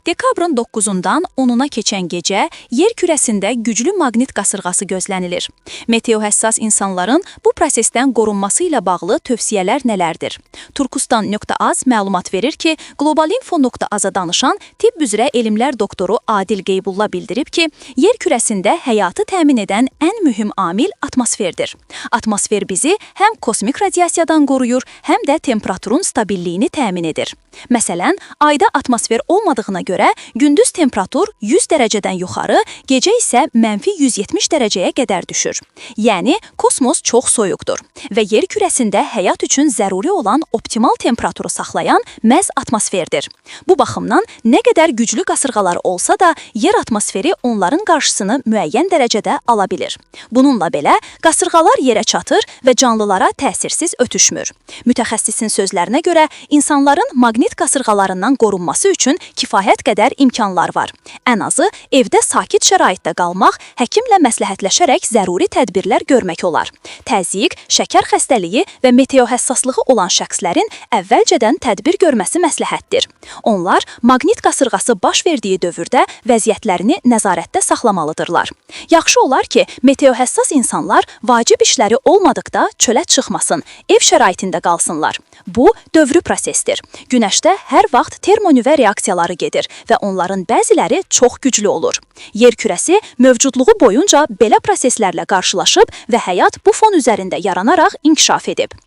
Dekabrın 9-undan 10-una keçən gecə yer kürəsində güclü maqnit qasırğası gözlənilir. Meteohəssas insanların bu prosesdən qorunması ilə bağlı tövsiyələr nələrdir? Turkustan.az məlumat verir ki, Globalinfo.az-a danışan tibb üzrə elmlər doktoru Adil Qeybulla bildirib ki, yer kürəsində həyatı təmin edən ən mühüm amil atmosferdir. Atmosfer bizi həm kosmik radiasiyadan qoruyur, həm də temperaturun stabilliyini təmin edir. Məsələn, ayda atmosfer olmadığına görə gündüz temperatur 100 dərəcədən yuxarı, gecə isə -170 dərəcəyə qədər düşür. Yəni, kosmos çox soyuqdur və yer kürəsində həyat üçün zəruri olan optimal temperaturu saxlayan məhz atmosferdir. Bu baxımdan nə qədər güclü qasırğalar olsa da, yer atmosferi onların qarşısını müəyyən dərəcədə ala bilir. Bununla belə, qasırğalar yerə çatır və canlılara təsirsiz ötüşmür. Mütəxəssisin sözlərinə görə, insanların maqnit qasırğalarından qorunması üçün kifayət qədər imkanlar var. Ən azı, evdə sakit şəraitdə qalmaq, həkimlə məsləhətləşərək zəruri tədbirlər görmək olar. Təzyiq, şəkər xəstəliyi və meteohəssaslığı olan şəxslərin əvvəlcədən tədbir görməsi məsləhətdir. Onlar maqnit qasırğası baş verdiyi dövrdə vəziyyətlərini nəzarətdə saxlamalıdırlar. Yaxşı olar ki, meteohəssas insanlar vacib işləri olmadıqda çölə çıxmasın, ev şəraitində qalsınlar. Bu, dövrü prosesdir. Günəşdə hər vaxt termonüvə reaksiyaları gedir və onların bəziləri çox güclü olur. Yer kürəsi mövcudluğu boyunca belə proseslərlə qarşılaşıb və həyat bu fon üzərində yaranaraq inkişaf edib.